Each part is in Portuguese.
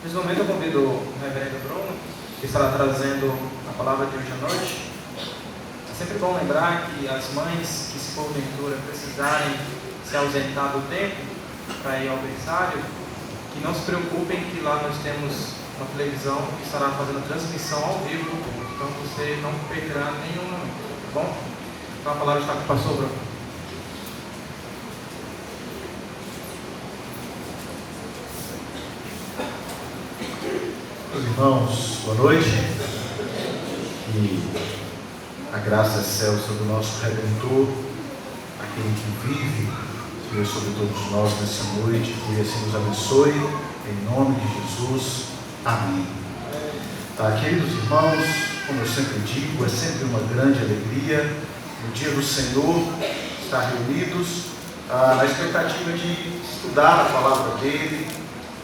Nesse momento eu convido o reverendo Bruno, que estará trazendo a palavra de hoje à noite. É sempre bom lembrar que as mães que, se porventura precisarem se ausentar do tempo para ir ao berçário, que não se preocupem, que lá nós temos uma televisão que estará fazendo a transmissão ao vivo do culto. Então você não perderá nenhum momento, tá bom? Então a palavra está com o pastor Bruno. Meus irmãos, boa noite. Que a graça e céu sobre o nosso Redentor, aquele que vive, Senhor, sobre todos nós nessa noite, que assim nos abençoe, em nome de Jesus. Amém. Queridos irmãos, como eu sempre digo, é sempre uma grande alegria no dia do Senhor estar reunidos na expectativa de estudar a palavra dele,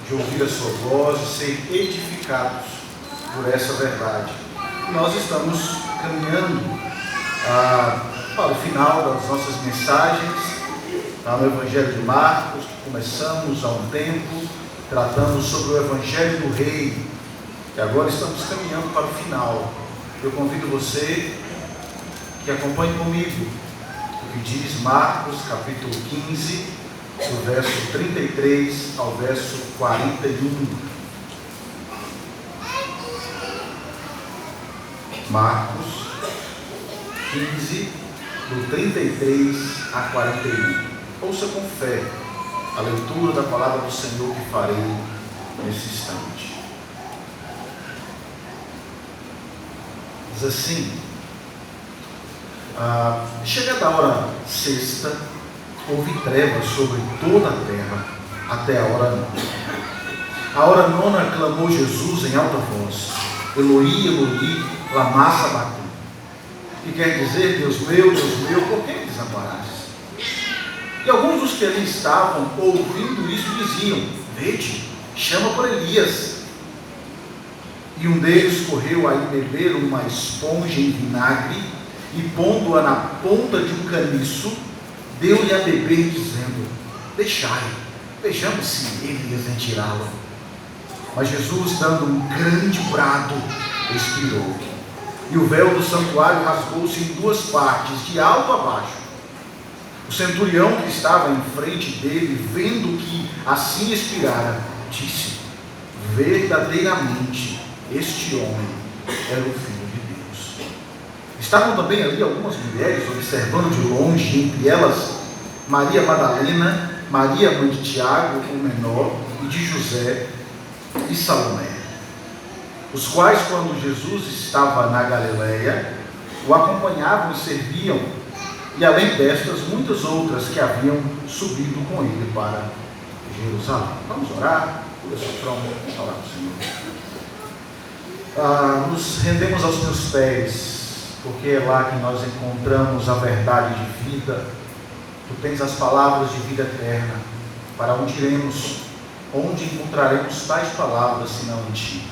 de ouvir a sua voz e ser edificados por essa verdade. Nós estamos caminhando para o final das nossas mensagens no Evangelho de Marcos, que começamos há um tempo, tratando sobre o Evangelho do Rei, e agora estamos caminhando para o final. Eu convido você que acompanhe comigo o que diz Marcos, capítulo 15, do verso 33 ao verso 41. Marcos 15, do 33 a 41. Ouça com fé a leitura da palavra do Senhor que farei nesse instante. Diz assim: chegada a hora sexta, houve trevas sobre toda a terra, até a hora nona. A hora nona clamou Jesus em alta voz: Eloi, Eloi, lama sabachthani. Que quer dizer: Deus meu, por que me desamparaste? E alguns dos que ali estavam, ouvindo isso, diziam: Vede, chama por Elias. E um deles correu a ir beber uma esponja em vinagre, e pondo-a na ponta de um caniço, deu-lhe a beber, dizendo: Deixai, vejamos se Elias vem tirá-lo. Mas Jesus, dando um grande brado, expirou. E o véu do santuário rasgou-se em duas partes, de alto a baixo. O centurião que estava em frente dele, vendo que assim expirara, disse: Verdadeiramente, este homem era o Filho de Deus. Estavam também ali algumas mulheres observando de longe, entre elas Maria Madalena, Maria mãe de Tiago, o menor, e de José e Salomé, os quais, quando Jesus estava na Galileia, o acompanhavam e serviam, e além destas, muitas outras que haviam subido com ele para Jerusalém. Vamos orar? Por esse trono, vamos orar ao Senhor. Nos rendemos aos teus pés, porque é lá que nós encontramos a verdade de vida. Tu tens as palavras de vida eterna. Para onde iremos? Onde encontraremos tais palavras, senão em ti?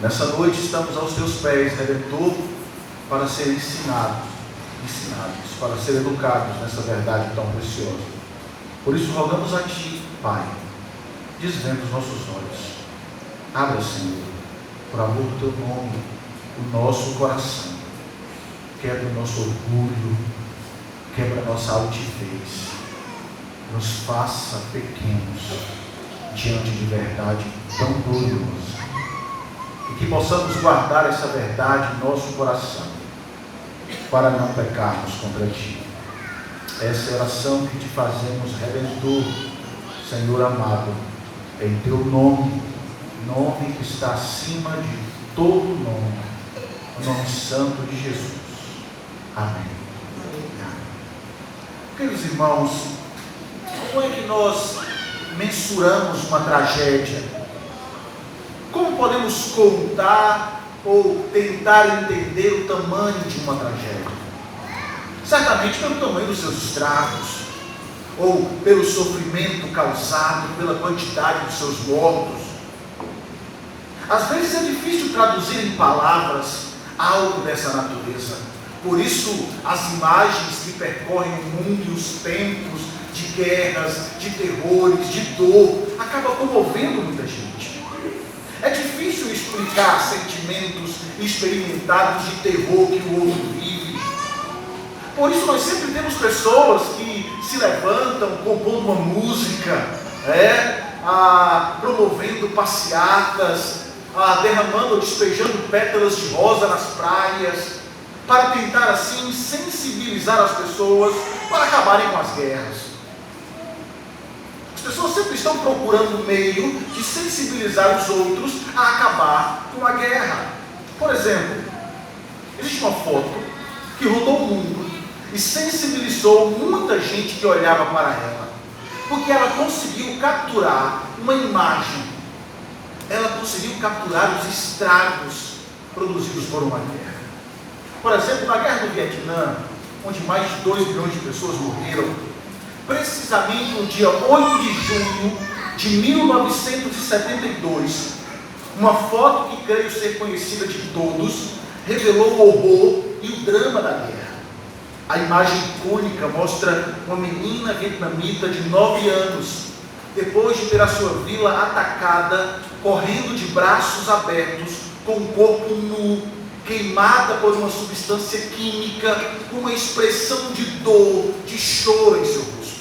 Nessa noite estamos aos teus pés, Redentor, para ser ensinados, para ser educados nessa verdade tão preciosa. Por isso rogamos a ti, Pai, desvenda os nossos olhos. Abra, Senhor, por amor do teu nome, o nosso coração. Quebra o nosso orgulho, quebra a nossa altivez, nos faça pequenos diante de verdade tão gloriosa, e que possamos guardar essa verdade em nosso coração, para não pecarmos contra ti. Essa é a oração que te fazemos, Redentor, Senhor amado, em teu nome, nome que está acima de todo nome, o nome santo de Jesus. Amém. Queridos irmãos, como é que nós mensuramos uma tragédia? Como podemos contar ou tentar entender o tamanho de uma tragédia? Certamente pelo tamanho dos seus estragos, ou pelo sofrimento causado, pela quantidade dos seus mortos. Às vezes é difícil traduzir em palavras algo dessa natureza. Por isso, as imagens que percorrem o mundo e os tempos de guerras, de terrores, de dor, acabam comovendo muita gente. É difícil explicar sentimentos experimentados de terror que o outro vive. Por isso nós sempre temos pessoas que se levantam compondo uma música, promovendo passeatas, derramando ou despejando pétalas de rosa nas praias, para tentar assim sensibilizar as pessoas para acabarem com as guerras. As pessoas sempre estão procurando um meio de sensibilizar os outros a acabar com a guerra. Por exemplo, existe uma foto que rodou o mundo e sensibilizou muita gente que olhava para ela, porque ela conseguiu capturar uma imagem, ela conseguiu capturar os estragos produzidos por uma guerra. Por exemplo, na guerra do Vietnã, onde mais de 2 milhões de pessoas morreram, precisamente no dia 8 de junho de 1972, uma foto que creio ser conhecida de todos, revelou o horror e o drama da guerra. A imagem icônica mostra uma menina vietnamita de 9 anos, depois de ter a sua vila atacada, correndo de braços abertos, com o corpo nu, queimada por uma substância química, com uma expressão de dor, de choro em seu rosto.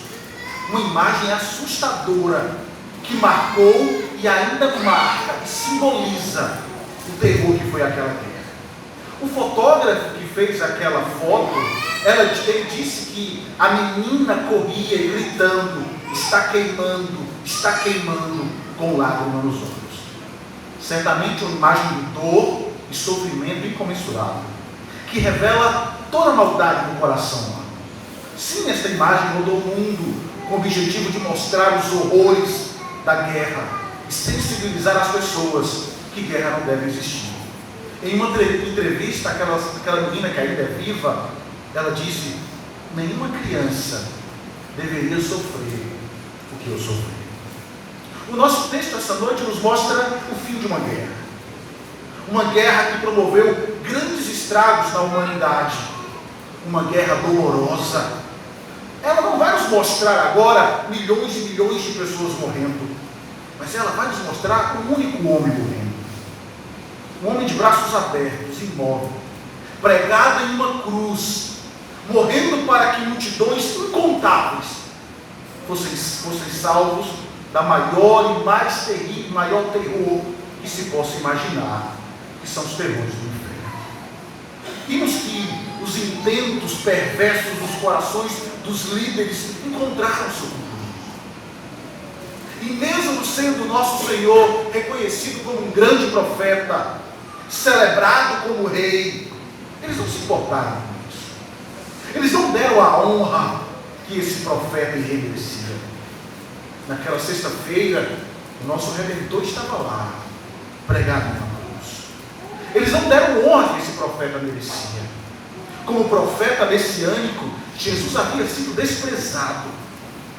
Uma imagem assustadora, que marcou e ainda marca e simboliza o terror que foi aquela guerra. O fotógrafo que fez aquela foto, ele disse que a menina corria gritando: está queimando, com lágrima nos olhos. Certamente uma imagem de dor e sofrimento incomensurável, que revela toda a maldade do coração humano. Sim, esta imagem rodou o mundo com o objetivo de mostrar os horrores da guerra e sensibilizar as pessoas que guerra não deve existir. Em uma entrevista, aquela menina que ainda é viva, ela disse: nenhuma criança deveria sofrer o que eu sofri. O nosso texto essa noite nos mostra o fim de uma guerra. Uma guerra que promoveu grandes estragos na humanidade. Uma guerra dolorosa. Ela não vai nos mostrar agora milhões e milhões de pessoas morrendo, mas ela vai nos mostrar um único homem morrendo. Um homem de braços abertos, imóvel, pregado em uma cruz, morrendo para que multidões incontáveis fossem salvos da maior e mais terrível, maior terror que se possa imaginar, que são os terrores do inferno. Vimos que os intentos perversos dos corações dos líderes encontraram seu cumprimento. E mesmo sendo nosso Senhor reconhecido como um grande profeta, celebrado como rei, eles não se importaram com isso. Eles não deram a honra que esse profeta lhe merecia. Naquela sexta-feira, o nosso Redentor estava lá, pregado na cruz. Eles não deram honra que esse profeta merecia. Como profeta messiânico, Jesus havia sido desprezado,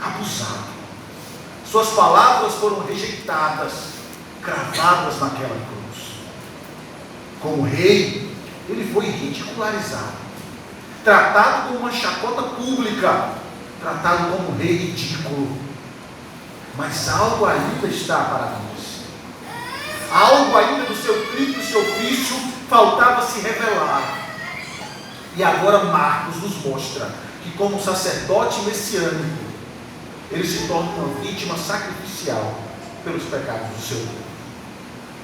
abusado. Suas palavras foram rejeitadas, cravadas naquela cruz. Como rei, ele foi ridicularizado, tratado como uma chacota pública, tratado como um rei ridículo. Mas algo ainda está para nós. Algo ainda do seu Cristo e seu ofício faltava se revelar. E agora Marcos nos mostra que, como sacerdote messiânico, ele se torna uma vítima sacrificial pelos pecados do seu povo.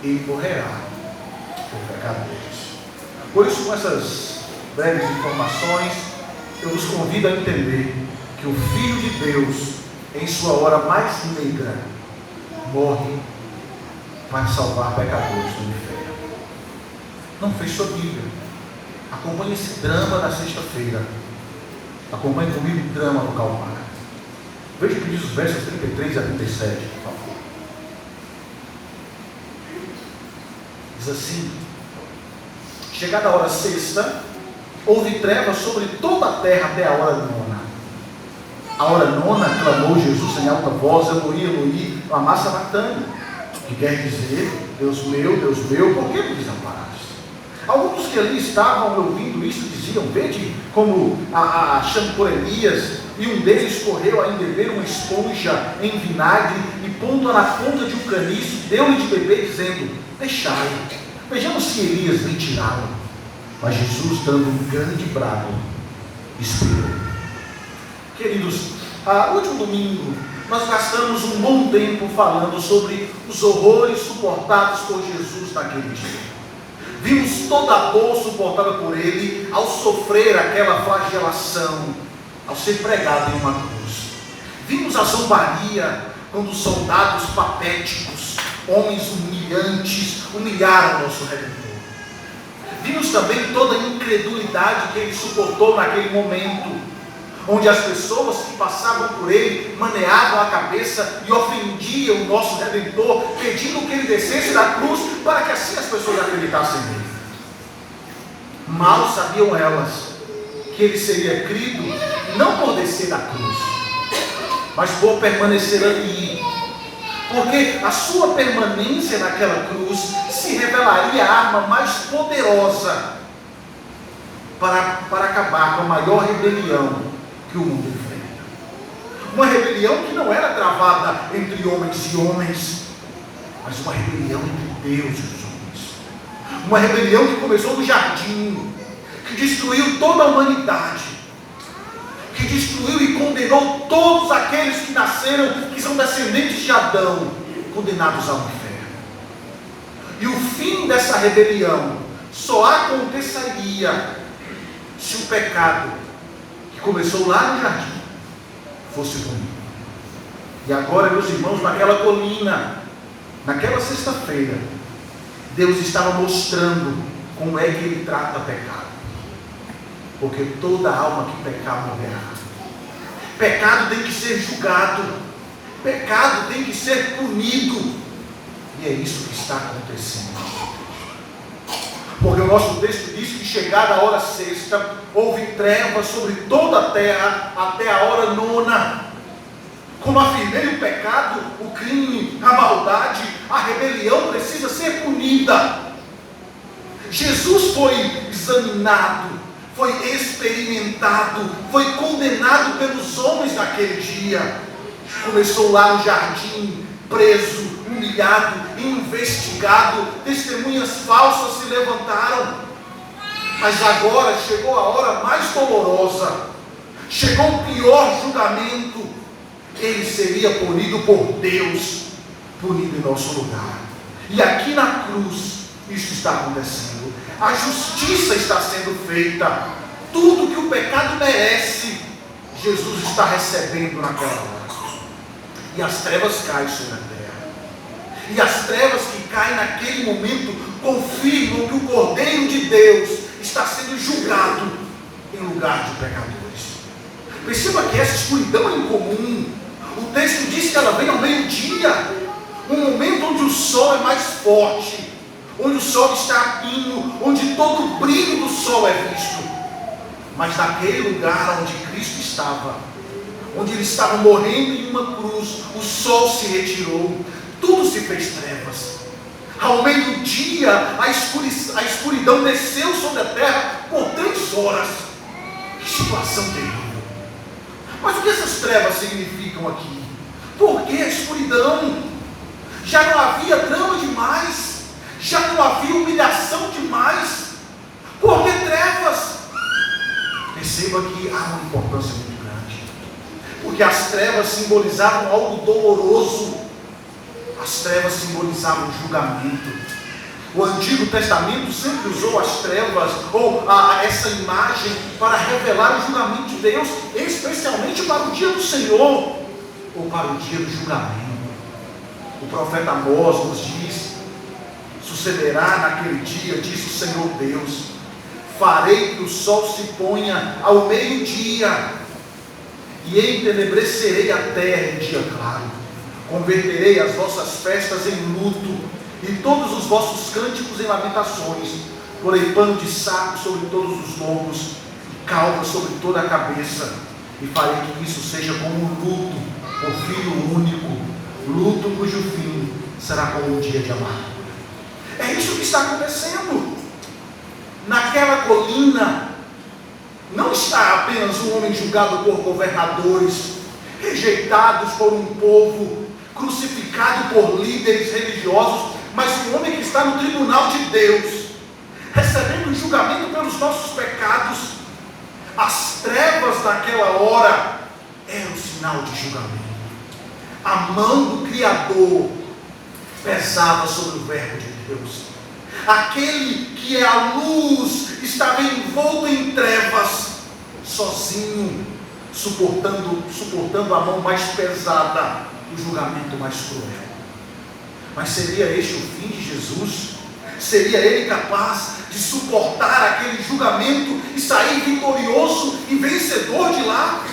Ele morrerá por pecadores. Por isso, com essas breves informações, eu vos convido a entender que o Filho de Deus, em sua hora mais negra, morre para salvar pecadores do inferno. Não fez sua Bíblia. Acompanhe esse drama da sexta-feira. Acompanhe comigo o drama do Calvário. Veja o que diz os versos 33 a 37, por favor. Diz assim: chegada a hora sexta, houve trevas sobre toda a terra até a hora nona. A hora nona, clamou Jesus em alta voz: Eloi, Eloi, lama sabachthani, que quer dizer: Deus meu, por que me desamparaste? Alguns que ali estavam ouvindo isso diziam: vede como chama por Elias, e um deles correu a embeber uma esponja em vinagre e pondo-a na ponta de um caniço, deu-lhe de beber, dizendo: deixai, vejamos se Elias vem tirá-lo. Mas Jesus, dando um grande brado, expirou. Queridos, no último domingo nós gastamos um bom tempo falando sobre os horrores suportados por Jesus naquele dia. Vimos toda a dor suportada por ele ao sofrer aquela flagelação, ao ser pregado em uma cruz. Vimos a zombaria quando os soldados patéticos, homens humilhantes, humilharam nosso Redentor. Vimos também toda a incredulidade que ele suportou naquele momento, onde as pessoas que passavam por ele maneavam a cabeça e ofendiam o nosso Redentor, pedindo que ele descesse da cruz para que assim as pessoas acreditassem nele. Mal sabiam elas que ele seria crido não por descer da cruz, mas por permanecer ali, porque a sua permanência naquela cruz se revelaria a arma mais poderosa para acabar com a maior rebelião que o mundo enfrenta. Uma rebelião que não era travada entre homens e homens, mas uma rebelião entre Deus e os homens. Uma rebelião que começou no jardim, que destruiu toda a humanidade, que destruiu e condenou todos aqueles que nasceram, que são descendentes de Adão, condenados ao inferno. E o fim dessa rebelião só aconteceria se o pecado começou lá no jardim, fosse punido. E agora, meus irmãos, naquela colina, naquela sexta-feira, Deus estava mostrando como é que ele trata o pecado. Porque toda alma que pecar morrerá. Pecado tem que ser julgado, pecado tem que ser punido, e é isso que está acontecendo. Porque o nosso texto diz que chegada a hora sexta, houve trevas sobre toda a terra até a hora nona. Como afirmei, o pecado, o crime, a maldade, a rebelião precisa ser punida. Jesus foi examinado, foi experimentado, foi condenado pelos homens naquele dia. Começou lá no jardim, preso, humilhado, investigado, testemunhas falsas se levantaram, mas agora chegou a hora mais dolorosa, chegou o pior julgamento. Ele seria punido por Deus, punido em nosso lugar. E aqui na cruz isso está acontecendo, a justiça está sendo feita, tudo que o pecado merece, Jesus está recebendo naquela hora. E as trevas caem sobre a terra. E as trevas que caem naquele momento confirmam que o Cordeiro de Deus está sendo julgado em lugar de pecadores. Perceba que essa escuridão é incomum. O texto diz que ela vem ao meio-dia, um momento onde o sol é mais forte, onde o sol está a pino, onde todo o brilho do sol é visto. Mas naquele lugar onde Cristo estava, onde ele estava morrendo em uma cruz, o sol se retirou, tudo se fez trevas. Ao meio-dia, a escuridão desceu sobre a terra por 3 horas. Que situação terrível. Mas o que essas trevas significam aqui? Por que a escuridão? Já não havia drama demais? Já não havia humilhação demais? Por que trevas? Perceba que há uma importância muito grande. Porque as trevas simbolizavam algo doloroso. As trevas simbolizavam o julgamento. O Antigo Testamento sempre usou as trevas, ou essa imagem, para revelar o julgamento de Deus, especialmente para o dia do Senhor, ou para o dia do julgamento. O profeta Amós nos diz: sucederá naquele dia, diz o Senhor Deus, farei que o sol se ponha ao meio-dia, e entenebrecerei a terra em dia claro, converterei as vossas festas em luto, e todos os vossos cânticos em lamentações, porei pano de saco sobre todos os lombos, e calva sobre toda a cabeça, e farei que isso seja como um luto, por filho único, luto cujo fim será como um dia de amargura. É isso que está acontecendo. Naquela colina, não está apenas um homem julgado por governadores, rejeitados por um povo, crucificado por líderes religiosos, mas um homem que está no tribunal de Deus, recebendo julgamento pelos nossos pecados. As trevas daquela hora eram sinal de julgamento. A mão do Criador pesava sobre o verbo de Deus. Aquele que é a luz estava envolto em trevas, sozinho, suportando a mão mais pesada, o julgamento mais cruel. Mas seria este o fim de Jesus? Seria ele capaz de suportar aquele julgamento e sair vitorioso e vencedor de lá?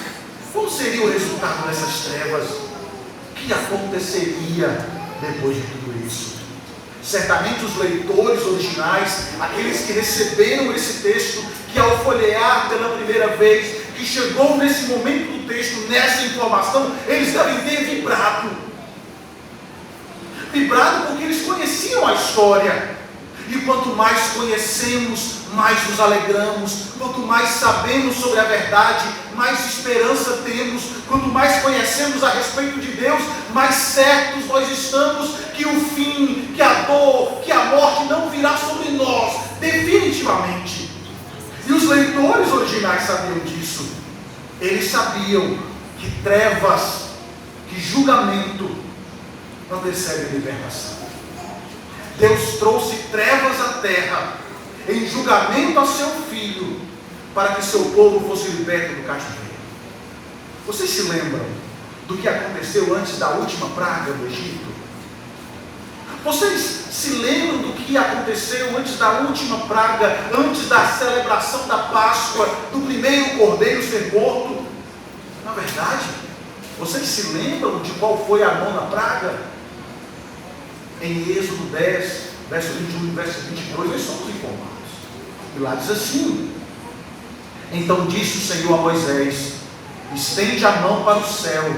Qual seria o resultado dessas trevas? O que aconteceria depois de tudo isso? Certamente os leitores originais, aqueles que receberam esse texto, que ao folhear pela primeira vez, que chegou nesse momento do texto, nessa informação, eles devem ter vibrado porque eles conheciam a história. E quanto mais conhecemos, mais nos alegramos. Quanto mais sabemos sobre a verdade, mais esperança temos. Quanto mais conhecemos a respeito de Deus, mais certos nós estamos que o fim, que a dor, que a morte não virá sobre nós, definitivamente. E os leitores originais sabiam disso. Eles sabiam que trevas, que julgamento antecede libertação. Deus trouxe trevas à terra, em julgamento a seu Filho, para que seu povo fosse liberto do cativeiro. Vocês se lembram do que aconteceu antes da última praga do Egito? Vocês se lembram do que aconteceu antes da última praga, antes da celebração da Páscoa, do primeiro cordeiro ser morto? Na verdade, vocês se lembram de qual foi a nona praga? Em Êxodo 10, verso 21 e verso 22, nós somos informados. E lá diz assim: então disse o Senhor a Moisés: estende a mão para o céu,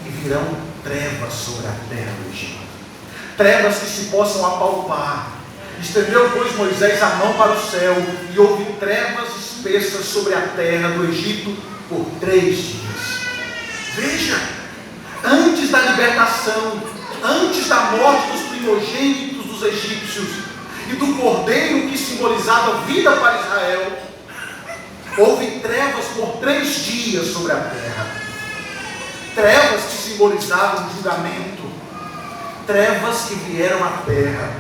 e virão trevas sobre a terra do Egito, trevas que se possam apalpar. Estendeu, pois, Moisés a mão para o céu, e houve trevas espessas sobre a terra do Egito por 3 dias. Veja, antes da libertação, antes da morte dos primogênitos dos egípcios e do cordeiro que simbolizava vida para Israel, houve trevas por 3 dias sobre a terra. Trevas que simbolizavam julgamento, trevas que vieram à terra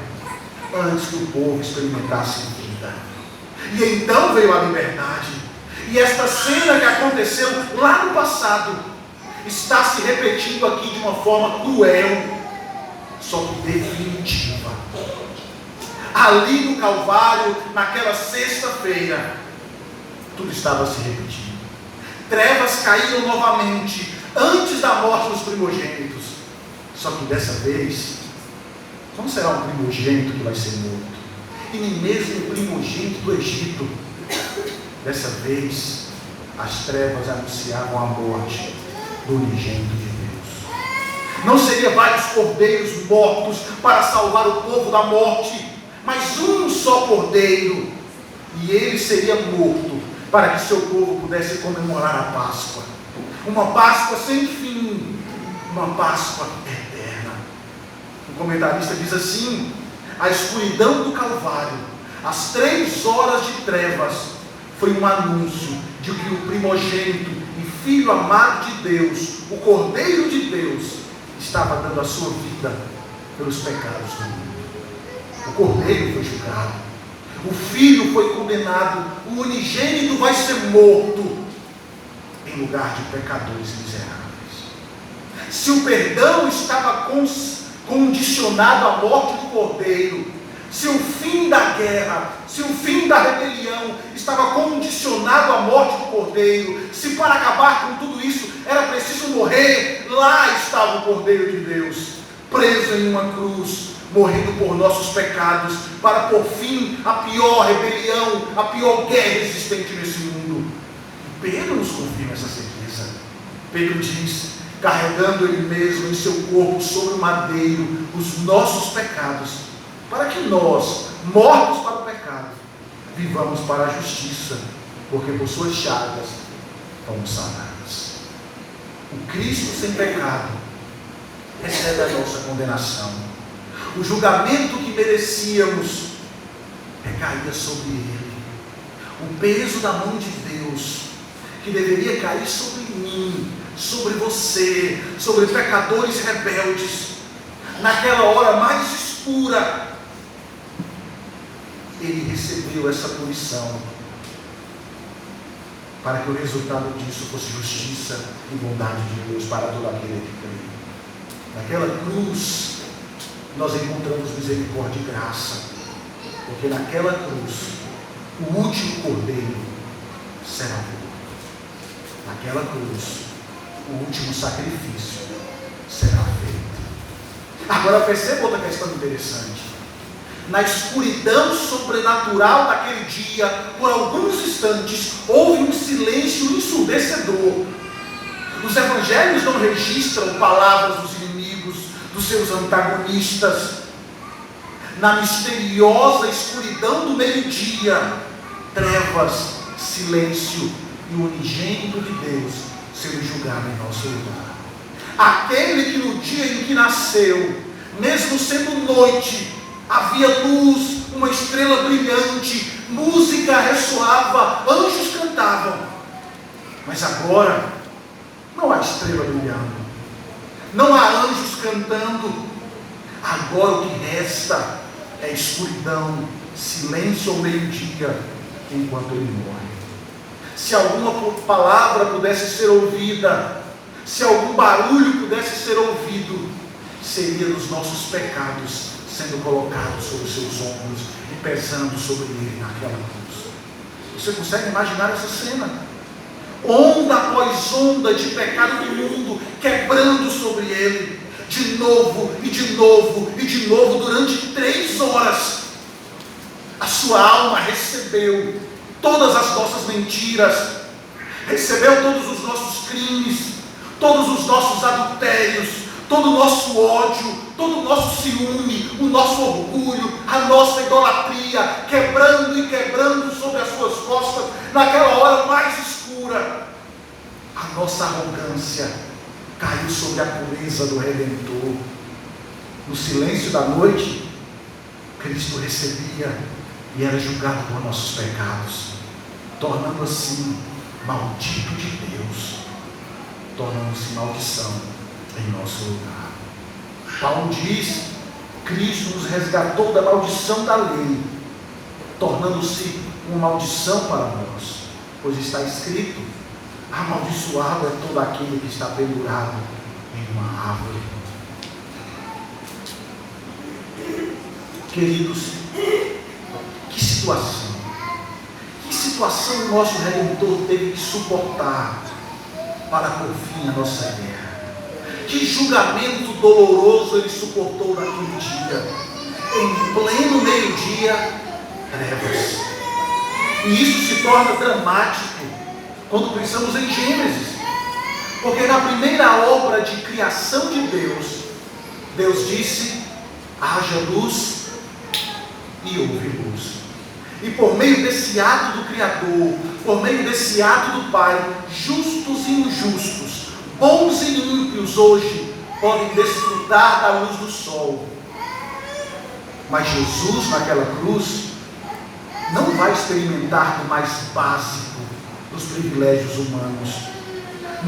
antes que o povo experimentasse vida. E então veio a liberdade. E esta cena que aconteceu lá no passado está se repetindo aqui de uma forma cruel, só que definitiva. Ali no Calvário, naquela sexta-feira, tudo estava se repetindo. Trevas caíram novamente, antes da morte dos primogênitos. Só que dessa vez, não será um primogênito que vai ser morto, e nem mesmo o primogênito do Egito. Dessa vez, as trevas anunciavam a morte do unigênito de Deus. Não seria vários cordeiros mortos para salvar o povo da morte, mas um só cordeiro, e ele seria morto para que seu povo pudesse comemorar a Páscoa. Uma Páscoa sem fim, uma Páscoa eterna. O comentarista diz assim: a escuridão do Calvário, as 3 horas de trevas, foi um anúncio de que o primogênito e filho amado de Deus, o Cordeiro de Deus, estava dando a sua vida pelos pecados do mundo. O Cordeiro foi julgado, o Filho foi condenado, o unigênito vai ser morto em lugar de pecadores miseráveis. Se o perdão estava condicionado à morte do Cordeiro, se o fim da guerra, se o fim da rebelião estava condicionado à morte do Cordeiro, se para acabar com tudo isso era preciso morrer, lá estava o Cordeiro de Deus, preso em uma cruz, morrendo por nossos pecados, para pôr fim à pior rebelião, à pior guerra existente nesse mundo. Pedro nos confirma essa certeza. Pedro diz: carregando ele mesmo em seu corpo sobre o madeiro os nossos pecados, para que nós, mortos para o pecado, vivamos para a justiça. porque por suas chagas fomos sanados. O Cristo sem pecado recebe a nossa condenação. O julgamento que merecíamos recaía sobre ele. O peso da mão de Deus, que deveria cair sobre mim, sobre você, sobre pecadores rebeldes, naquela hora mais escura, ele recebeu essa punição, para que o resultado disso fosse justiça e bondade de Deus para todo aquele que crê. Naquela cruz, nós encontramos misericórdia e graça, porque naquela cruz, o último cordeiro será morto. Naquela cruz, o último sacrifício será feito. Agora perceba outra questão interessante. Na escuridão sobrenatural daquele dia, por alguns instantes, houve um silêncio ensurdecedor. Os evangelhos não registram palavras dos inimigos, dos seus antagonistas. Na misteriosa escuridão do meio-dia, trevas, silêncio e o unigênito de Deus sendo julgado em nosso lugar. Aquele que no dia em que nasceu, mesmo sendo noite, havia luz, uma estrela brilhante, música ressoava, anjos cantavam. Mas agora, não há estrela brilhando, não há anjos cantando. Agora o que resta é escuridão, silêncio ao meio-dia, enquanto ele morre. Se alguma palavra pudesse ser ouvida, se algum barulho pudesse ser ouvido, seria dos nossos pecados sendo colocados sobre os seus ombros e pesando sobre ele naquela cruz. Você consegue imaginar essa cena? Onda após onda de pecado do mundo quebrando sobre ele, de novo e de novo e de novo, durante 3 horas. A sua alma recebeu todas as nossas mentiras, recebeu todos os nossos crimes, todos os nossos adultérios, todo o nosso ódio, todo o nosso ciúme, o nosso orgulho, a nossa idolatria, quebrando e quebrando sobre as suas costas, naquela hora mais escura. A nossa arrogância caiu sobre a pureza do Redentor. No silêncio da noite, Cristo recebia e era julgado por nossos pecados, tornando assim maldito de Deus, tornando-se maldição em nosso lugar. Paulo diz: Cristo nos resgatou da maldição da lei, tornando-se uma maldição para nós, pois está escrito: amaldiçoado é todo aquele que está pendurado em uma árvore. Queridos, que situação o nosso Redentor teve que suportar para por fim a nossa guerra. Que julgamento doloroso ele suportou naquele dia. Em pleno meio-dia, trevas. E isso se torna dramático quando pensamos em Gênesis. Porque na primeira obra de criação de Deus, Deus disse: haja luz, e houve luz. E por meio desse ato do Criador, por meio desse ato do Pai, justos e injustos, bons e ímpios hoje podem desfrutar da luz do sol. Mas Jesus naquela cruz não vai experimentar do mais básico dos privilégios humanos.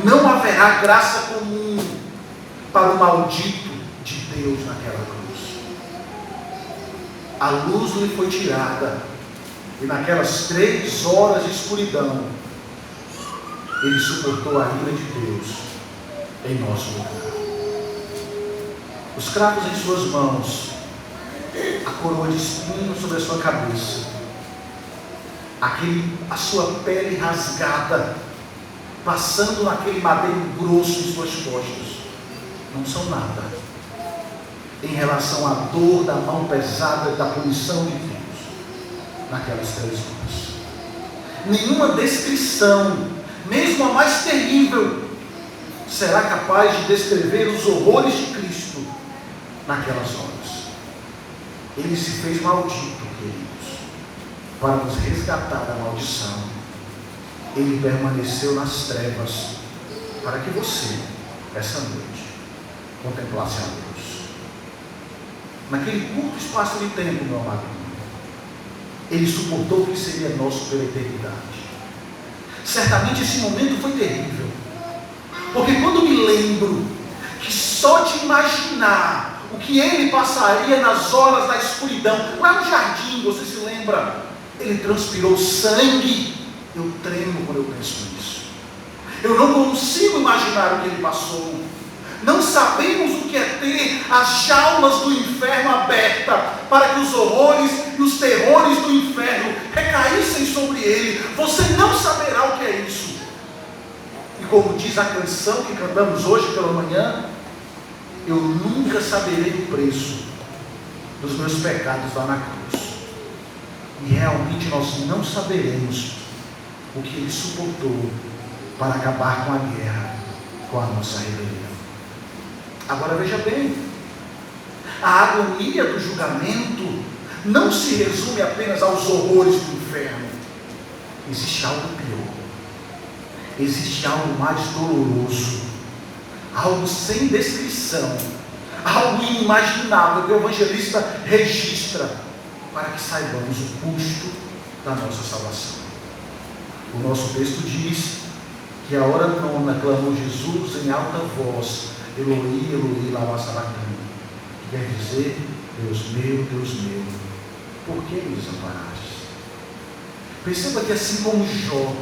Não haverá graça comum para o maldito de Deus naquela cruz. A luz lhe foi tirada, e naquelas 3 horas de escuridão, ele suportou a ira de Deus em nosso lugar. Os cravos em suas mãos, a coroa de espinhos sobre a sua cabeça, a sua pele rasgada, passando naquele madeiro grosso em suas costas, não são nada em relação à dor da mão pesada da punição de Deus naquelas 3 horas. Nenhuma descrição, mesmo a mais terrível, será capaz de descrever os horrores de Cristo naquelas horas. Ele se fez maldito, queridos, para nos resgatar da maldição Ele permaneceu nas trevas para que você, essa noite, contemplasse a luz. Naquele curto espaço de tempo, meu amado, Ele suportou o que seria nosso pela eternidade. Certamente esse momento foi terrível, porque quando me lembro que só de imaginar o que Ele passaria nas horas da escuridão, lá no jardim, você se lembra? Ele transpirou sangue. Eu tremo quando eu penso nisso. Eu não consigo imaginar o que Ele passou. Não sabemos o que é ter as jaulas do inferno abertas para que os horrores e os terrores do inferno recaíssem sobre Ele. Você não saberá o que é isso. E como diz a canção que cantamos hoje pela manhã, eu nunca saberei o preço dos meus pecados lá na cruz. E realmente nós não saberemos o que Ele suportou para acabar com a guerra, com a nossa rebelião. Agora veja bem, a agonia do julgamento não se resume apenas aos horrores do inferno. Existe algo pior. Existe algo mais doloroso, algo sem descrição, algo inimaginável que o evangelista registra para que saibamos o custo da nossa salvação. O nosso texto diz que a hora nona clamou Jesus em alta voz: Eloi, Eloi, lama sabachthani, que quer dizer: Deus meu, por que me desamparaste? Perceba que assim como Jó,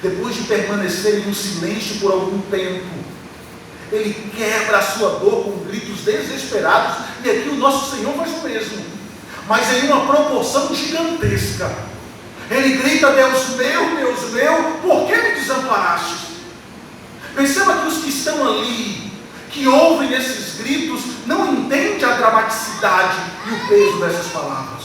depois de permanecer em um silêncio por algum tempo, ele quebra a sua dor com gritos desesperados, e aqui o nosso Senhor faz o mesmo, mas em uma proporção gigantesca. Ele grita: Deus meu, por que me desamparaste? Perceba que os que estão ali, que ouvem esses gritos, não entendem a dramaticidade e o peso dessas palavras.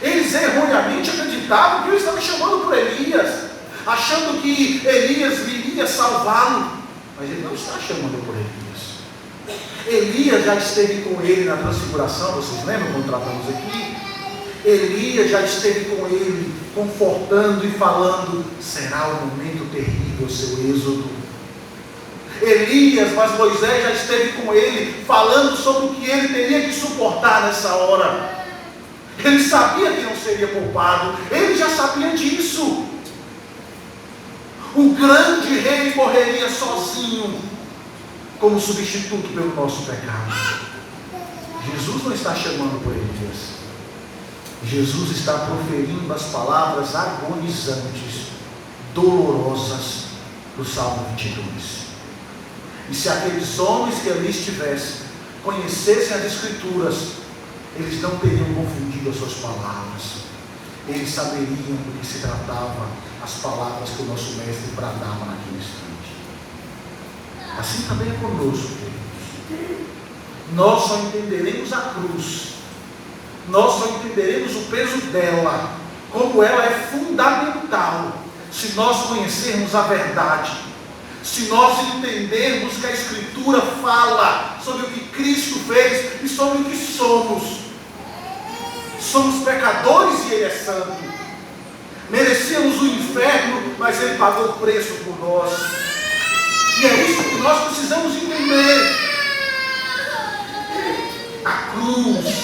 Eles erroneamente acreditavam que ele estava chamando por Elias, achando que Elias viria salvá-lo, mas ele não está chamando por Elias. Elias já esteve com ele na transfiguração, vocês lembram quando tratamos aqui? Elias já esteve com ele, confortando e falando: será um momento terrível o seu êxodo. Elias, mas Moisés já esteve com ele, falando sobre o que ele teria que suportar nessa hora. Ele sabia que não seria poupado, ele já sabia disso. O grande rei morreria sozinho, como substituto pelo nosso pecado. Jesus não está chamando por Elias. Jesus está proferindo as palavras agonizantes, dolorosas do Salmo 22. E se aqueles homens que ali estivessem conhecessem as Escrituras, eles não teriam confundido as suas palavras. Eles saberiam do que se tratava as palavras que o nosso mestre bradava naquele instante. Assim também é conosco, queridos. Nós só entenderemos a cruz, nós só entenderemos o peso dela, como ela é fundamental, se nós conhecermos a verdade, se nós entendermos que a Escritura fala sobre o que Cristo fez e sobre o que somos. Somos pecadores e Ele é santo. Merecíamos o inferno, mas Ele pagou o preço por nós. E é isso que nós precisamos entender. A cruz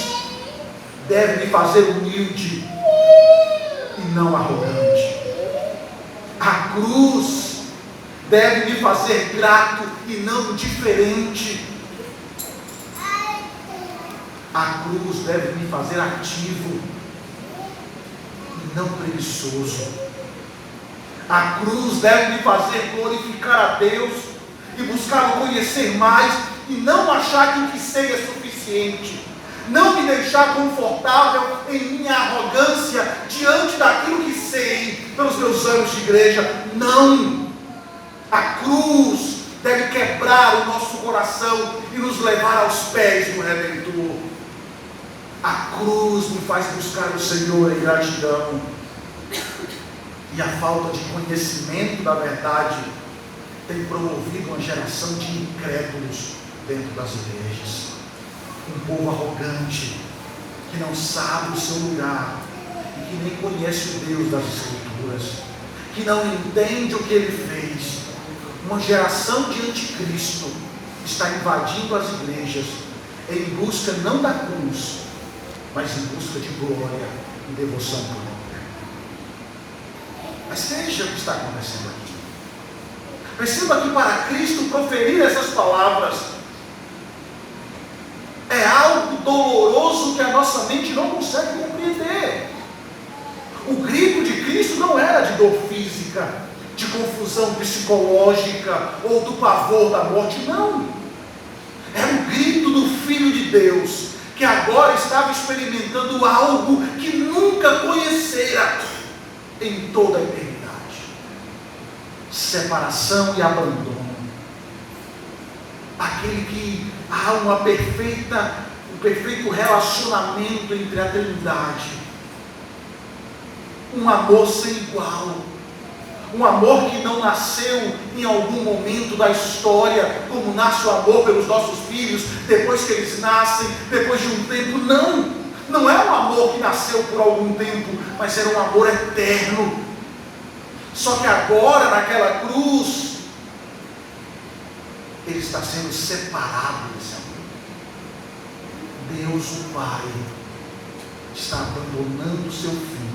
deve me fazer humilde e não arrogante. A cruz deve me fazer grato e não indiferente. A cruz deve me fazer ativo e não preguiçoso. A cruz deve me fazer glorificar a Deus e buscar o conhecer mais e não achar que o que sei é suficiente. Não me deixar confortável em minha arrogância diante daquilo que sei pelos meus anos de igreja. Não! A cruz deve quebrar o nosso coração e nos levar aos pés do Redentor. A cruz me faz buscar o Senhor em gratidão. E a falta de conhecimento da verdade tem promovido uma geração de incrédulos dentro das igrejas. Um povo arrogante, que não sabe o seu lugar e que nem conhece o Deus das Escrituras, que não entende o que ele fez. Uma geração de anticristo está invadindo as igrejas em busca não da cruz, mas em busca de glória e devoção própria. Mas veja o que está acontecendo aqui. Perceba que para Cristo proferir essas palavras é algo doloroso que a nossa mente não consegue compreender. O grito de Cristo não era de dor física, de confusão psicológica ou do pavor da morte, não. Era o grito do Filho de Deus, que agora estava experimentando algo que nunca conhecera em toda a eternidade. Separação e abandono. Aquele que há um perfeito relacionamento entre a Trindade. Um amor sem igual. Um amor que não nasceu em algum momento da história, como nasce o amor pelos nossos filhos, depois que eles nascem, depois de um tempo. Não é um amor que nasceu por algum tempo, mas era um amor eterno. Só que agora, naquela cruz, ele está sendo separado desse amor. Deus, o Pai, está abandonando o seu Filho.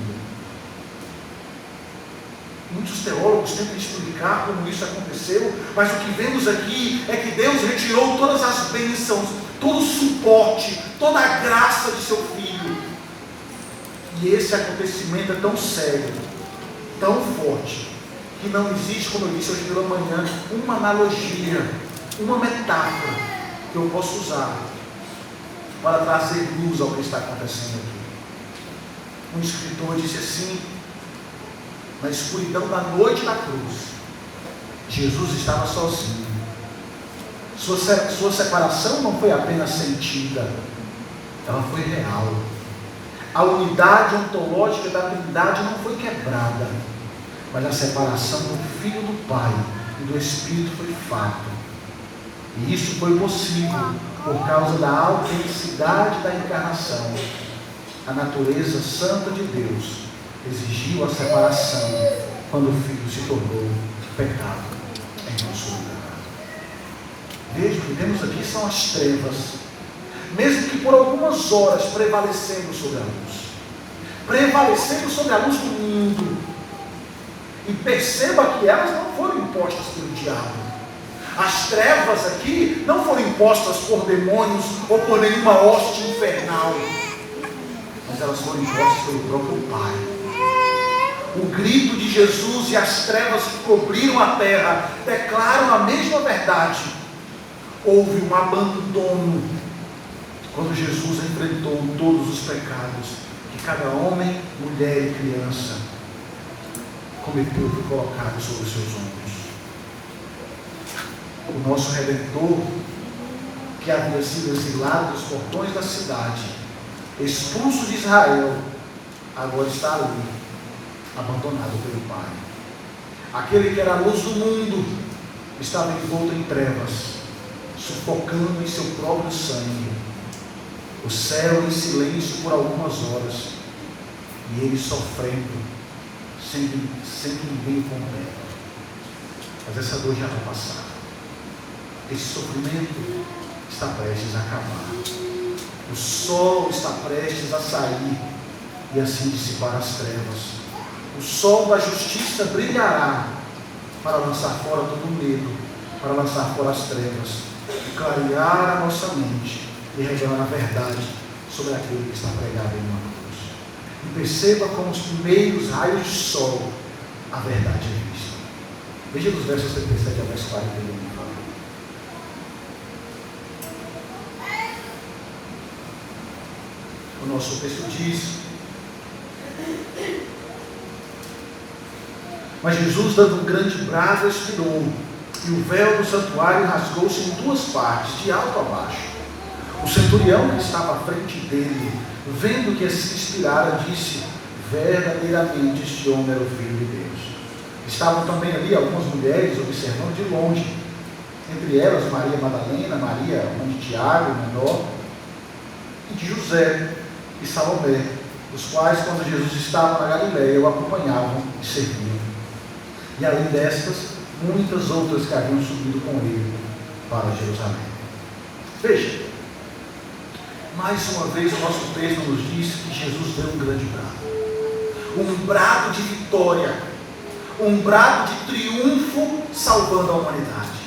Muitos teólogos tentam explicar como isso aconteceu, mas o que vemos aqui é que Deus retirou todas as bênçãos, todo o suporte, toda a graça de seu Filho. E esse acontecimento é tão sério, tão forte, que não existe, como eu disse hoje pela manhã, uma analogia, uma metáfora que eu possa usar para trazer luz ao que está acontecendo aqui. Um escritor disse assim: na escuridão da noite da cruz, Jesus estava sozinho. Sua separação não foi apenas sentida, ela foi real. A unidade ontológica da Trindade não foi quebrada, mas a separação do Filho do Pai e do Espírito foi fato. E isso foi possível por causa da autenticidade da encarnação. A natureza santa de Deus exigiu a separação quando o Filho se tornou pecado em nosso lugar. Veja, o que vemos aqui são as trevas, mesmo que por algumas horas prevalecendo sobre a luz, prevalecendo sobre a luz do mundo. E perceba que elas não foram impostas pelo diabo. As trevas aqui não foram impostas por demônios ou por nenhuma hoste infernal, mas elas foram impostas pelo próprio Pai. O grito de Jesus e as trevas que cobriram a terra declaram a mesma verdade. Houve um abandono quando Jesus enfrentou todos os pecados que cada homem, mulher e criança cometeu e colocado sobre os seus ombros. O nosso Redentor, que havia sido exilado dos portões da cidade, expulso de Israel, agora está ali, abandonado pelo Pai. Aquele que era a luz do mundo estava envolto em trevas, sufocando em seu próprio sangue. O céu em silêncio por algumas horas, e ele sofrendo sem que ninguém o contempla. Mas essa dor já vai passar. Esse sofrimento está prestes a acabar. O sol está prestes a sair e assim dissipar as trevas. O sol da justiça brilhará para lançar fora todo o medo, para lançar fora as trevas, e clarear a nossa mente e revelar a verdade sobre aquele que está pregado em uma cruz. E perceba como os primeiros raios de sol a verdade é vista. Veja nos versos 37 ao verso 41. O nosso texto diz: mas Jesus, dando um grande brado, expirou, e o véu do santuário rasgou-se em duas partes, de alto a baixo. O centurião que estava à frente dele, vendo que se expirara, disse: verdadeiramente este homem era o Filho de Deus. Estavam também ali algumas mulheres observando de longe, entre elas Maria Madalena, Maria, mãe de Tiago, menor, e de José e Salomé, os quais, quando Jesus estava na Galileia, o acompanhavam e serviam. e além destas, muitas outras que haviam subido com ele para Jerusalém. Veja, mais uma vez o nosso texto nos diz que Jesus deu um grande brado, um brado de vitória, um brado de triunfo, salvando a humanidade.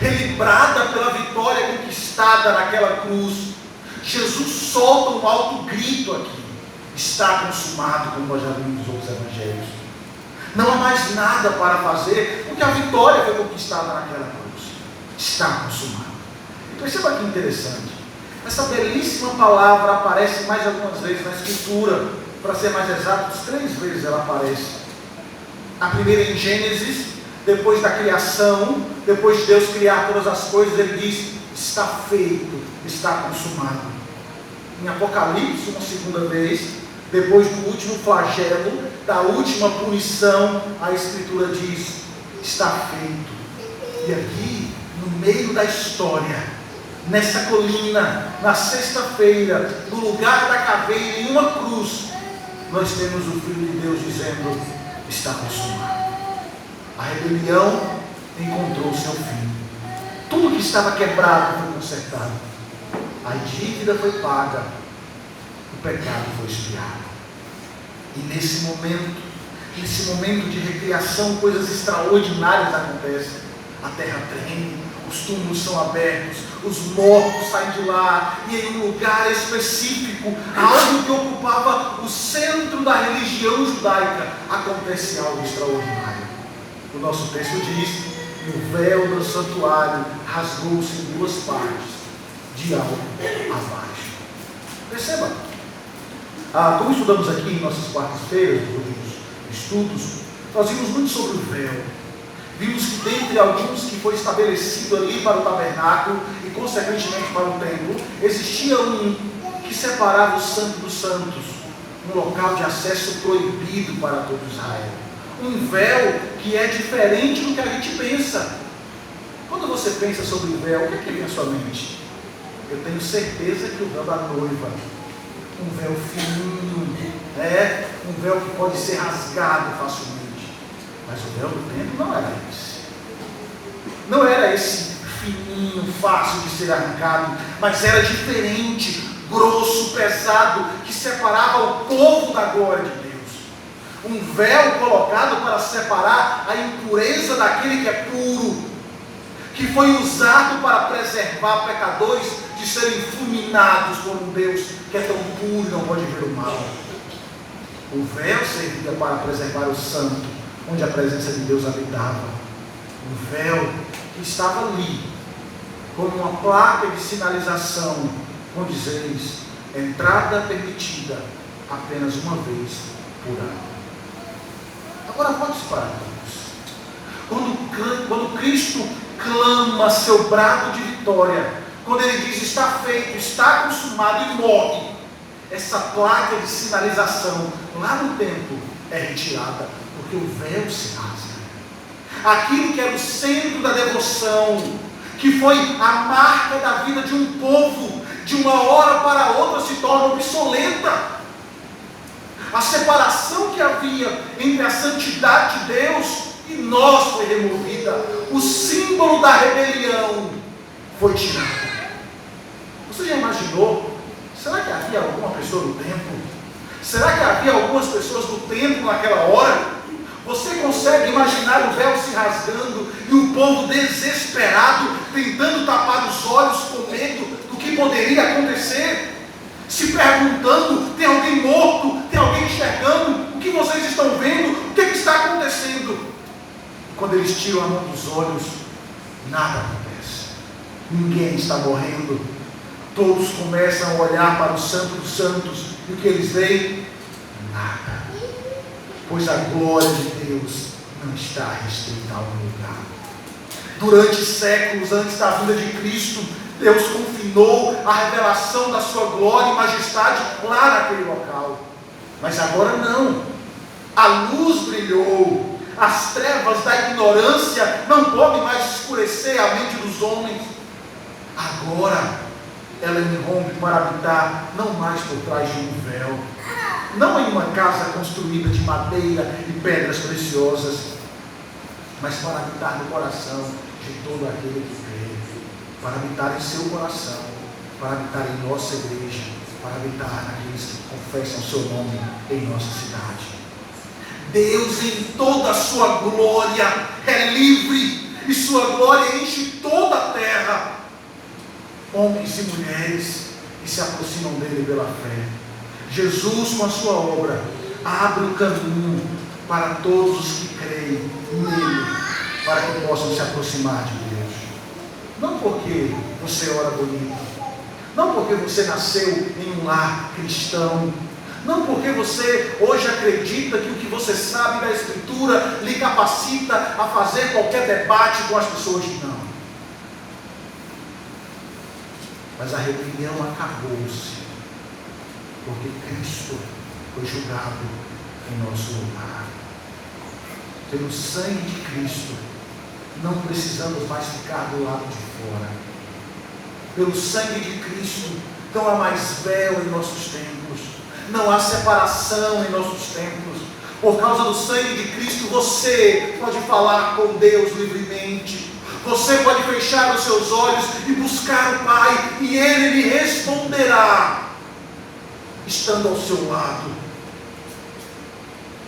Ele brada pela vitória conquistada naquela cruz. Jesus solta um alto grito aqui: está consumado, como nós já vimos nos outros evangelhos. Não há mais nada para fazer, porque a vitória foi conquistada naquela cruz. Está consumado. E perceba que interessante, essa belíssima palavra aparece mais algumas vezes na Escritura. Para ser mais exato, 3 vezes ela aparece. A primeira em Gênesis, depois da criação, depois de Deus criar todas as coisas, ele diz: está feito, está consumado. Em Apocalipse, uma segunda vez, depois do último flagelo, da última punição, a Escritura diz: está feito. E aqui, no meio da história, nessa colina, na sexta-feira, no lugar da caveira, em uma cruz, nós temos o Filho de Deus dizendo: está consumado. A rebelião encontrou seu fim. Tudo que estava quebrado foi consertado. A dívida foi paga. O pecado foi expiado. E nesse momento de recriação, coisas extraordinárias acontecem. A terra treme, os túmulos são abertos, os mortos saem de lá, e em um lugar específico, algo que ocupava o centro da religião judaica, acontece algo extraordinário. O nosso texto diz que o véu do santuário rasgou-se em 2 partes, de alto a baixo. Perceba, como estudamos aqui em nossas quartas-feiras, nos últimos estudos, nós vimos muito sobre o véu. Vimos que dentre alguns que foi estabelecido ali para o tabernáculo e consequentemente para o templo, existia um que separava o Santo dos Santos, um local de acesso proibido para todo Israel. Um véu que é diferente do que a gente pensa. Quando você pensa sobre o véu, o que é que vem à sua mente? Eu tenho certeza que o véu da noiva, um véu fininho, um véu que pode ser rasgado facilmente. Mas o véu do templo não era esse. Não era esse fininho, fácil de ser arrancado, mas era diferente, grosso, pesado, que separava o povo da glória de Deus. Um véu colocado para separar a impureza daquele que é puro, que foi usado para preservar pecadores de serem fulminados por um Deus que é tão puro e não pode ver o mal. O véu servia para preservar o santo, onde a presença de Deus habitava. Um véu que estava ali, como uma placa de sinalização, com dizeres: entrada permitida apenas uma vez por ano. Agora pode parar todos. Quando Cristo clama seu brado de vitória, quando ele diz: está feito, está consumado, e morre, essa placa de sinalização lá no templo é retirada, porque o véu se rasga. Aquilo que era o centro da devoção, que foi a marca da vida de um povo, de uma hora para outra se torna obsoleta. A separação que havia entre a santidade de Deus e nós foi removida. O símbolo da rebelião foi tirado. Você já imaginou? Será que havia alguma pessoa no templo? Será que havia algumas pessoas no templo naquela hora? Você consegue imaginar o véu se rasgando e o povo desesperado, tentando tapar os olhos com medo do que poderia acontecer? Se perguntando: tem alguém morto? Tem alguém enxergando? O que vocês estão vendo? O que está acontecendo? E quando eles tiram a mão dos olhos, nada acontece. Ninguém está morrendo. Todos começam a olhar para o Santo dos Santos, e o que eles veem? Nada. Pois a glória de Deus não está restrita a algum lugar. Durante séculos antes da vinda de Cristo, Deus confinou a revelação da sua glória e majestade lá naquele local. Mas agora não. A luz brilhou. As trevas da ignorância não podem mais escurecer a mente dos homens. Agora ela irrompe para habitar não mais por trás de um véu, não em uma casa construída de madeira e pedras preciosas, mas para habitar no coração de todo aquele que crê, para habitar em seu coração, para habitar em nossa igreja, para habitar naqueles que confessam o seu nome em nossa cidade. Deus em toda a sua glória é livre, e sua glória enche toda a terra. Homens e mulheres que se aproximam dele pela fé. Jesus, com a sua obra, abre o caminho para todos os que creem nele, para que possam se aproximar de Deus. Não porque você ora bonito, não porque você nasceu em um lar cristão, não porque você hoje acredita que o que você sabe da Escritura lhe capacita a fazer qualquer debate com as pessoas, não. Mas a rebelião acabou-se, porque Cristo foi julgado em nosso lugar. Pelo sangue de Cristo, não precisamos mais ficar do lado de fora. Pelo sangue de Cristo, não há mais véu em nossos templos, não há separação em nossos templos. Por causa do sangue de Cristo, você pode falar com Deus livremente. Você pode fechar os seus olhos e buscar o Pai, e Ele lhe responderá, estando ao seu lado.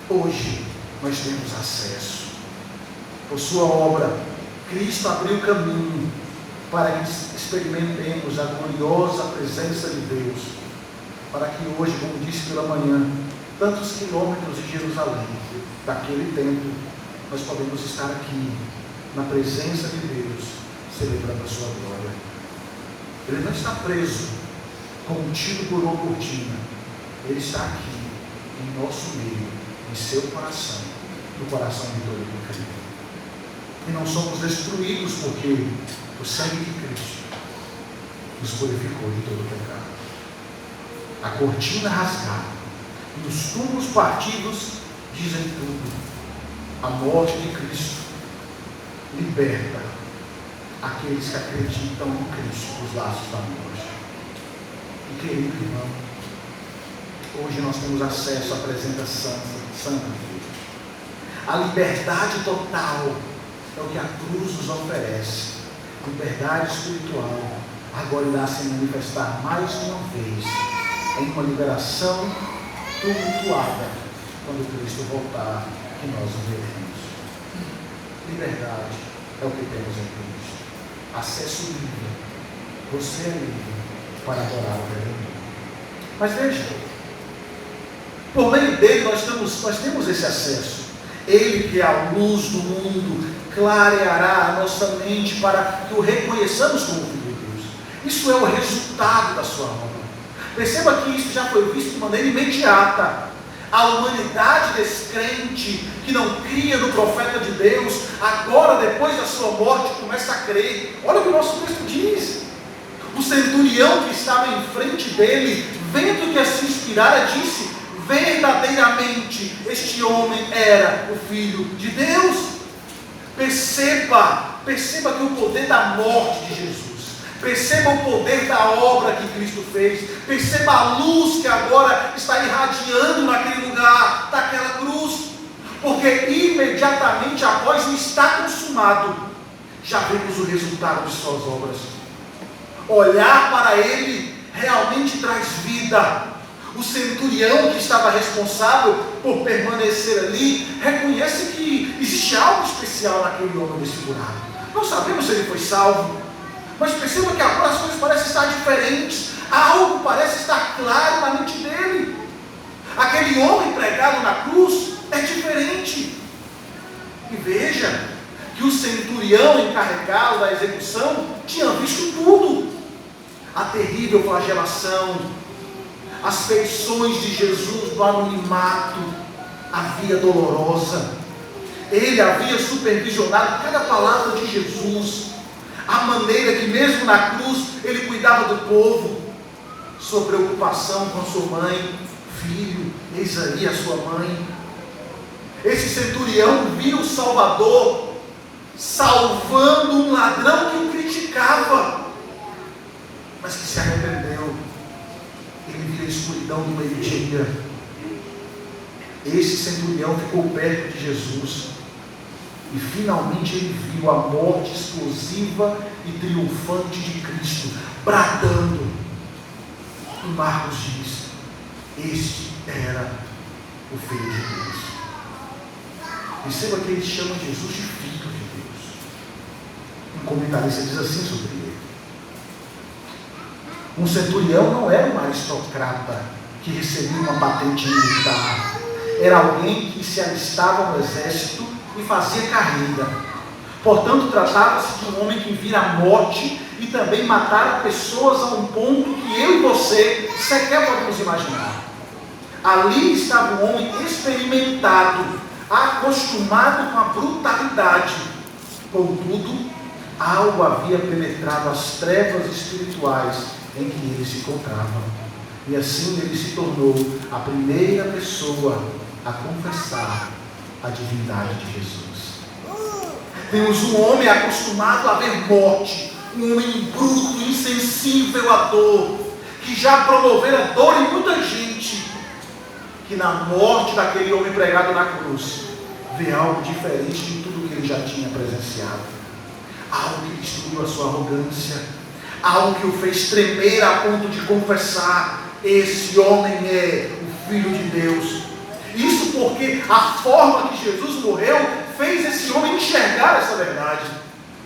Hoje nós temos acesso. Por sua obra, Cristo abriu caminho para que experimentemos a gloriosa presença de Deus, para que hoje, como disse pela manhã, tantos quilômetros de Jerusalém, daquele tempo, nós podemos estar aqui, na presença de Deus, celebrando a sua glória. Ele não está preso, contido por uma cortina. Ele está aqui, em nosso meio, em seu coração, no coração de todo o crente. E não somos destruídos porque o sangue de Cristo nos purificou de todo o pecado. A cortina rasgada e os túmulos partidos dizem tudo. A morte de Cristo liberta aqueles que acreditam em Cristo dos laços da morte. E querido irmão, hoje nós temos acesso à presença santa de Deus. A liberdade total é o que a cruz nos oferece. Liberdade espiritual agora irá se manifestar mais uma vez em uma liberação tumultuada quando Cristo voltar, que nós o veremos. Liberdade é o que temos em Cristo. Acesso livre. Você é livre para adorar o Redentor. Mas veja, por meio dele nós temos esse acesso. Ele, que é a luz do mundo, clareará a nossa mente para que o reconheçamos como Filho de Deus. Isso é o resultado da sua obra. Perceba que isso já foi visto de maneira imediata. A humanidade descrente, que não cria no profeta de Deus, agora, depois da sua morte, começa a crer. Olha o que o nosso texto diz. O centurião que estava em frente dele, vendo que assim inspirara, disse: verdadeiramente este homem era o Filho de Deus. Perceba que o poder da morte de Jesus, perceba o poder da obra que Cristo fez, perceba a luz que agora está irradiando naquele lugar, daquela cruz, porque imediatamente após o está consumado, já vemos o resultado de suas obras. Olhar para ele realmente traz vida. O centurião que estava responsável por permanecer ali, reconhece que existe algo especial naquele homem desfigurado. Não sabemos se ele foi salvo, mas perceba que agora as coisas parecem estar diferentes. Algo parece estar claro na mente dele. Aquele homem pregado na cruz é diferente. E veja que o centurião encarregado da execução tinha visto tudo. A terrível flagelação, as feições de Jesus do anonimato, a via dolorosa. Ele havia supervisionado cada palavra de Jesus, a maneira que mesmo na cruz ele cuidava do povo, sua preocupação com sua mãe, filho, eis aí a sua mãe. Esse centurião viu o Salvador salvando um ladrão que o criticava, mas que se arrependeu. Ele viu a escuridão do meio-dia. Esse centurião ficou perto de Jesus E finalmente ele viu a morte explosiva e triunfante de Cristo, bradando. E Marcos diz: este era o Filho de Deus. Perceba que ele chama Jesus de Filho de Deus. Um comentarista diz assim sobre ele: um centurião não era um aristocrata que recebia uma patente militar. Era alguém que se alistava no exército e fazia carreira. Portanto, tratava-se de um homem que vira a morte e também matara pessoas a um ponto que eu e você sequer podemos imaginar. Ali estava um homem experimentado, acostumado com a brutalidade. Contudo, algo havia penetrado as trevas espirituais em que ele se encontrava. E assim ele se tornou a primeira pessoa a confessar a divindade de Jesus. Temos um homem acostumado a ver morte, um homem bruto, insensível à dor, que já promovera dor em muita gente, que na morte daquele homem pregado na cruz, vê algo diferente de tudo que ele já tinha presenciado. Algo que destruiu a sua arrogância, algo que o fez tremer a ponto de confessar: esse homem é o Filho de Deus. Isso porque a forma que Jesus morreu fez esse homem enxergar essa verdade.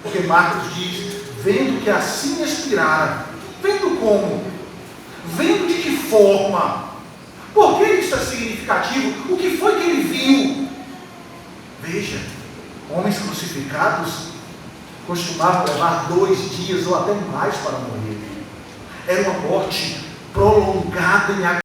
Porque Marcos diz: vendo que assim expirara. Vendo como? Vendo de que forma? Por que isso é significativo? O que foi que ele viu? Veja, homens crucificados costumavam levar 2 dias ou até mais para morrer. Era uma morte prolongada em